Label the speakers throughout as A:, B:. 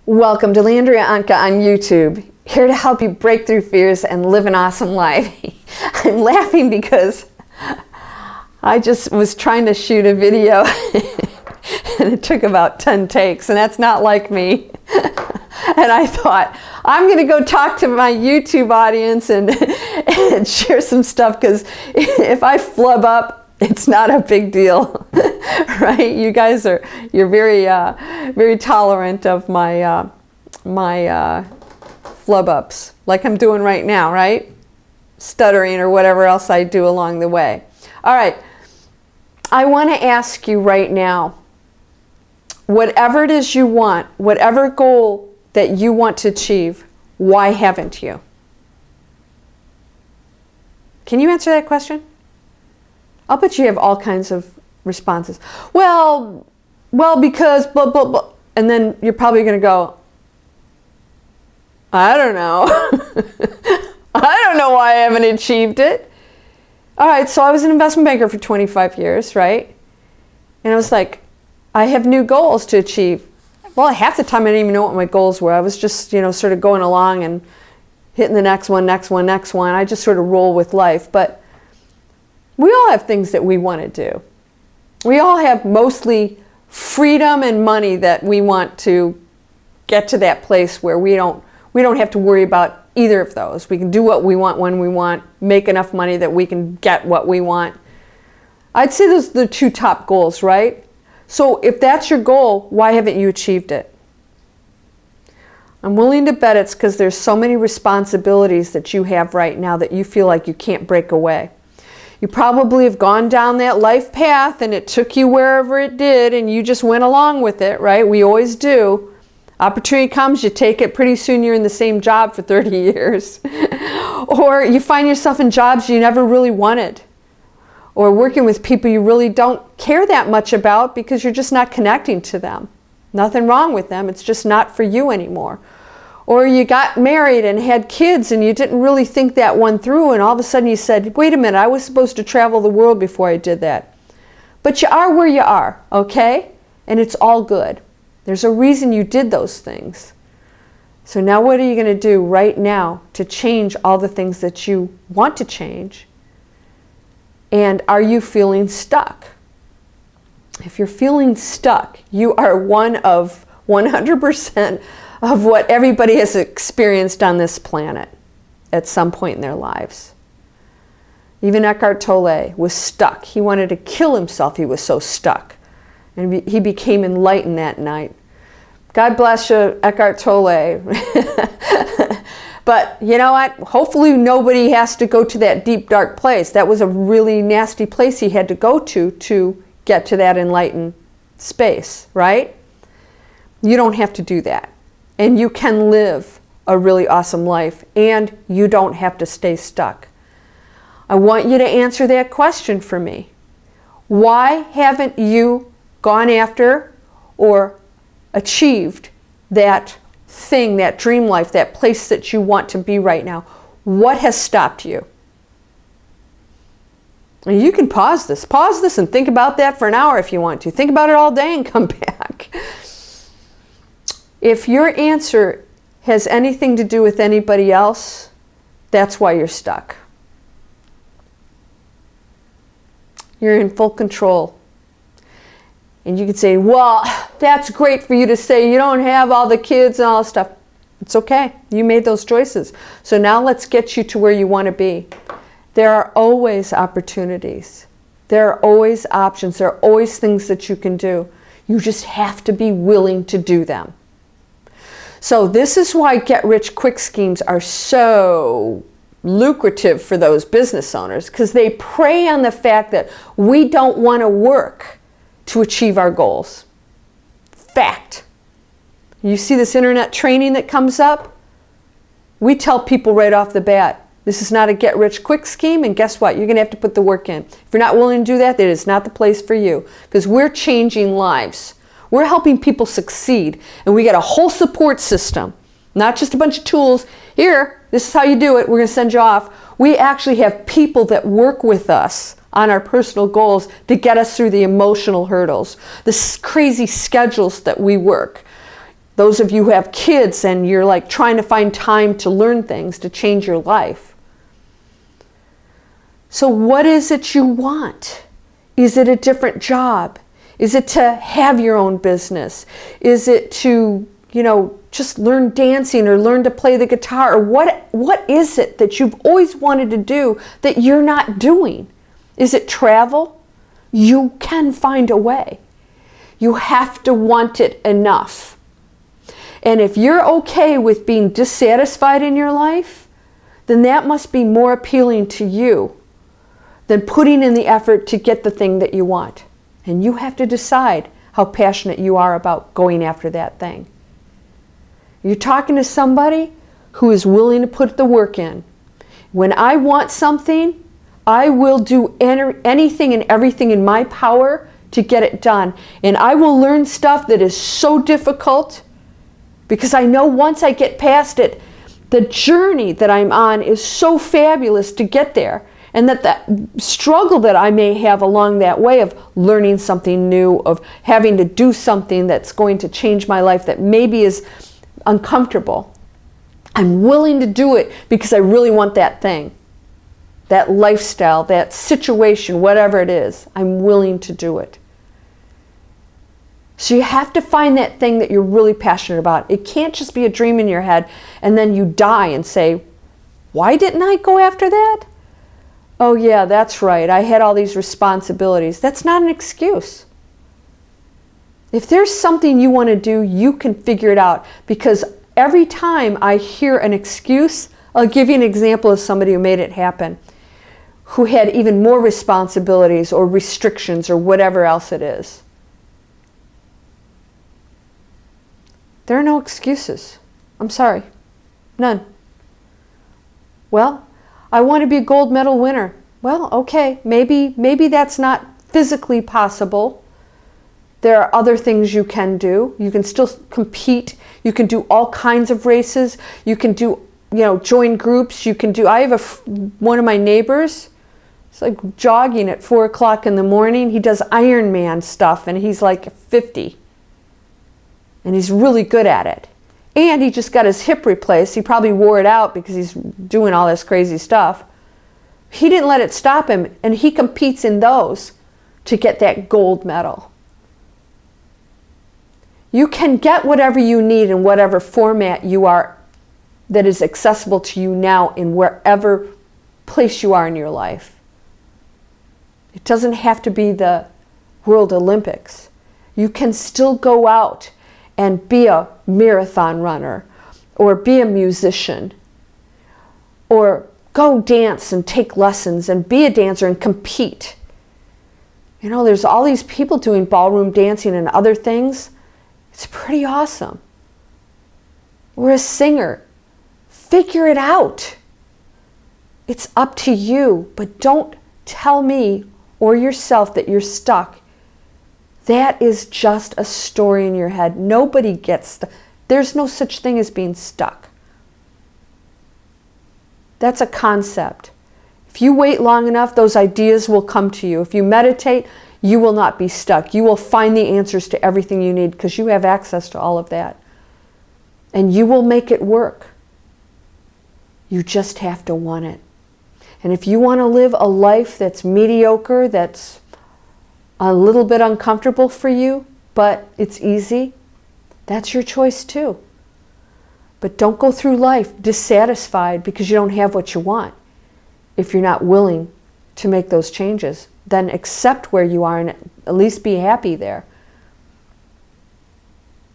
A: Welcome to Landria Anka on YouTube, here to help you break through fears and live an awesome life. I'm laughing because I just was trying to shoot a video and it took about 10 takes, and that's not like me. And I thought, I'm going to go talk to my YouTube audience and share some stuff, because if I flub up, it's not a big deal, right? You guys you're very tolerant of my flub ups, like I'm doing right now, right? Stuttering or whatever else I do along the way. All right, I want to ask you right now, whatever it is you want, whatever goal that you want to achieve, why haven't you? Can you answer that question? I'll bet you have all kinds of responses. Well, because blah, blah, blah. And then you're probably going to go, I don't know. I don't know why I haven't achieved it. All right, so I was an investment banker for 25 years, right? And I was like, I have new goals to achieve. Well, half the time I didn't even know what my goals were. I was just, sort of going along and hitting the next one. I just sort of roll with life. But we all have things that we want to do. We all have mostly freedom and money that we want to get to that place where we don't have to worry about either of those. We can do what we want when we want, make enough money that we can get what we want. I'd say those are the two top goals, right? So if that's your goal, why haven't you achieved it? I'm willing to bet it's because there's so many responsibilities that you have right now that you feel like you can't break away. You probably have gone down that life path and it took you wherever it did and you just went along with it, right? We always do. Opportunity comes, you take it, pretty soon you're in the same job for 30 years. Or you find yourself in jobs you never really wanted. Or working with people you really don't care that much about because you're just not connecting to them. Nothing wrong with them, it's just not for you anymore. Or you got married and had kids and you didn't really think that one through, and all of a sudden you said, wait a minute, I was supposed to travel the world before I did that. But you are where you are, okay? And it's all good. There's a reason you did those things. So now what are you going to do right now to change all the things that you want to change? And are you feeling stuck? If you're feeling stuck, you are one of 100% of what everybody has experienced on this planet at some point in their lives. Even Eckhart Tolle was stuck. He wanted to kill himself. He was so stuck. And he became enlightened that night. God bless you, Eckhart Tolle. But you know what? Hopefully nobody has to go to that deep, dark place. That was a really nasty place he had to go to get to that enlightened space, right? You don't have to do that. And you can live a really awesome life, and you don't have to stay stuck. I want you to answer that question for me. Why haven't you gone after or achieved that thing, that dream life, that place that you want to be right now? What has stopped you? And you can pause this and think about that for an hour if you want to. Think about it all day and come back. If your answer has anything to do with anybody else, that's why you're stuck. You're in full control. And you could say, well, that's great for you to say. You don't have all the kids and all this stuff. It's okay. You made those choices. So now let's get you to where you want to be. There are always opportunities. There are always options. There are always things that you can do. You just have to be willing to do them. So this is why get-rich-quick schemes are so lucrative for those business owners, because they prey on the fact that we don't want to work to achieve our goals. Fact. You see this internet training that comes up? We tell people right off the bat, this is not a get-rich-quick scheme, and guess what? You're going to have to put the work in. If you're not willing to do that, then it's not the place for you, because we're changing lives. We're helping people succeed, and we got a whole support system, not just a bunch of tools. Here, this is how you do it. We're going to send you off. We actually have people that work with us on our personal goals to get us through the emotional hurdles, the crazy schedules that we work. Those of you who have kids and you're like trying to find time to learn things to change your life. So what is it you want? Is it a different job? Is it to have your own business? Is it to, just learn dancing or learn to play the guitar? Or what is it that you've always wanted to do that you're not doing? Is it travel? You can find a way. You have to want it enough. And if you're okay with being dissatisfied in your life, then that must be more appealing to you than putting in the effort to get the thing that you want. And you have to decide how passionate you are about going after that thing. You're talking to somebody who is willing to put the work in. When I want something, I will do anything and everything in my power to get it done. And I will learn stuff that is so difficult because I know once I get past it, the journey that I'm on is so fabulous to get there. And that the struggle that I may have along that way of learning something new, of having to do something that's going to change my life that maybe is uncomfortable, I'm willing to do it because I really want that thing, that lifestyle, that situation, whatever it is. I'm willing to do it. So you have to find that thing that you're really passionate about. It can't just be a dream in your head and then you die and say, why didn't I go after that? Oh yeah, that's right, I had all these responsibilities. That's not an excuse. If there's something you want to do, you can figure it out. Because every time I hear an excuse, I'll give you an example of somebody who made it happen, who had even more responsibilities or restrictions or whatever else it is. There are no excuses. I'm sorry. None. Well, I want to be a gold medal winner. Well, okay, maybe that's not physically possible. There are other things you can do. You can still compete. You can do all kinds of races. You can do, join groups. You can do, I have one of my neighbors, it's like jogging at 4 o'clock in the morning. He does Ironman stuff and he's like 50. And he's really good at it. And he just got his hip replaced. He probably wore it out because he's doing all this crazy stuff. He didn't let it stop him, and he competes in those to get that gold medal. You can get whatever you need in whatever format you are that is accessible to you now in wherever place you are in your life. It doesn't have to be the World Olympics. You can still go out and be a marathon runner, or be a musician, or go dance and take lessons and be a dancer and compete. There's all these people doing ballroom dancing and other things. It's pretty awesome. Or a singer. Figure it out. It's up to you, but don't tell me or yourself that you're stuck. That is just a story in your head. Nobody gets stuck. There's no such thing as being stuck. That's a concept. If you wait long enough, those ideas will come to you. If you meditate, you will not be stuck. You will find the answers to everything you need because you have access to all of that. And you will make it work. You just have to want it. And if you want to live a life that's mediocre, that's a little bit uncomfortable for you, but it's easy, that's your choice too. But don't go through life dissatisfied because you don't have what you want. If you're not willing to make those changes, then accept where you are and at least be happy there.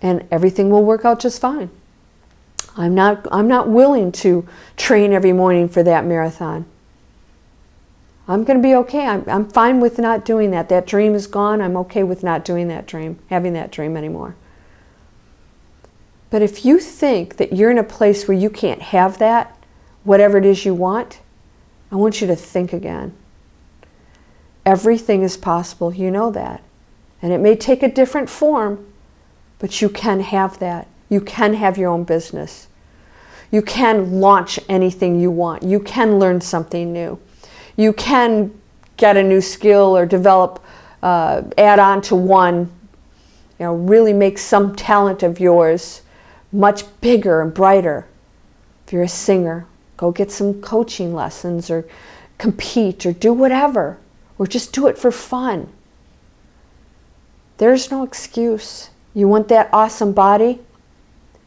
A: And everything will work out just fine. I'm not willing to train every morning for that marathon. I'm going to be okay. I'm fine with not doing that. That dream is gone. I'm okay with not doing that dream, having that dream anymore. But if you think that you're in a place where you can't have that, whatever it is you want, I want you to think again. Everything is possible. You know that. And it may take a different form, but you can have that. You can have your own business. You can launch anything you want. You can learn something new. You can get a new skill or develop, add on to one, really make some talent of yours much bigger and brighter. If you're a singer, go get some coaching lessons or compete or do whatever, or just do it for fun. There's no excuse. You want that awesome body?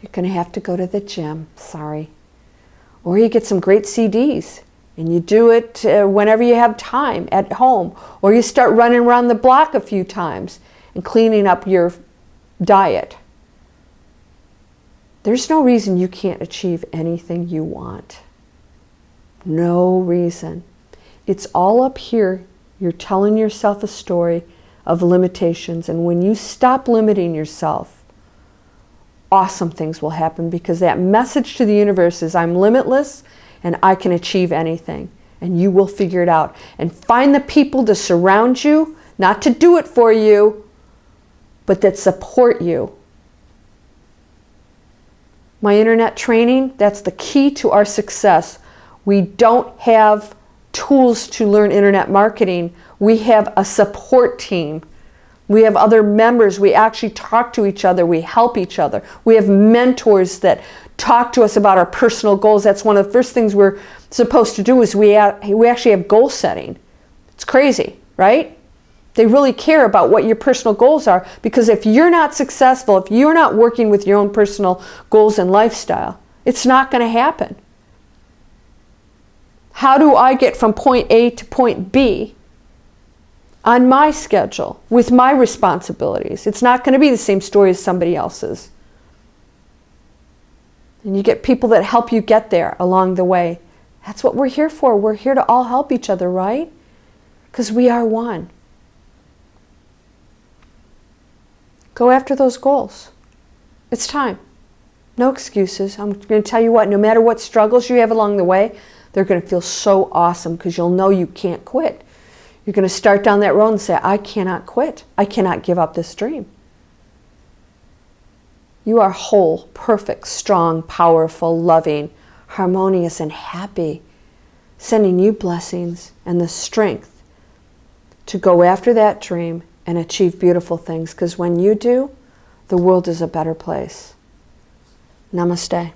A: You're going to have to go to the gym. Sorry. Or you get some great CDs and you do it whenever you have time at home. Or you start running around the block a few times and cleaning up your diet. There's no reason you can't achieve anything you want. No reason. It's all up here. You're telling yourself a story of limitations. And when you stop limiting yourself, awesome things will happen, because that message to the universe is, I'm limitless and I can achieve anything. And you will figure it out. And find the people to surround you, not to do it for you, but that support you. My internet training, that's the key to our success. We don't have tools to learn internet marketing. We have a support team. We have other members. We actually talk to each other. We help each other. We have mentors that talk to us about our personal goals. That's one of the first things we're supposed to do, is we actually have goal setting. It's crazy, right? They really care about what your personal goals are, because if you're not successful, if you're not working with your own personal goals and lifestyle, it's not going to happen. How do I get from point A to point B on my schedule with my responsibilities? It's not going to be the same story as somebody else's. And you get people that help you get there along the way. That's what we're here for. We're here to all help each other, right? Because we are one. Go after those goals. It's time. No excuses. I'm going to tell you what, no matter what struggles you have along the way, they're going to feel so awesome, because you'll know you can't quit. You're going to start down that road and say, I cannot quit. I cannot give up this dream. You are whole, perfect, strong, powerful, loving, harmonious, and happy, sending you blessings and the strength to go after that dream and achieve beautiful things, because when you do, the world is a better place. Namaste.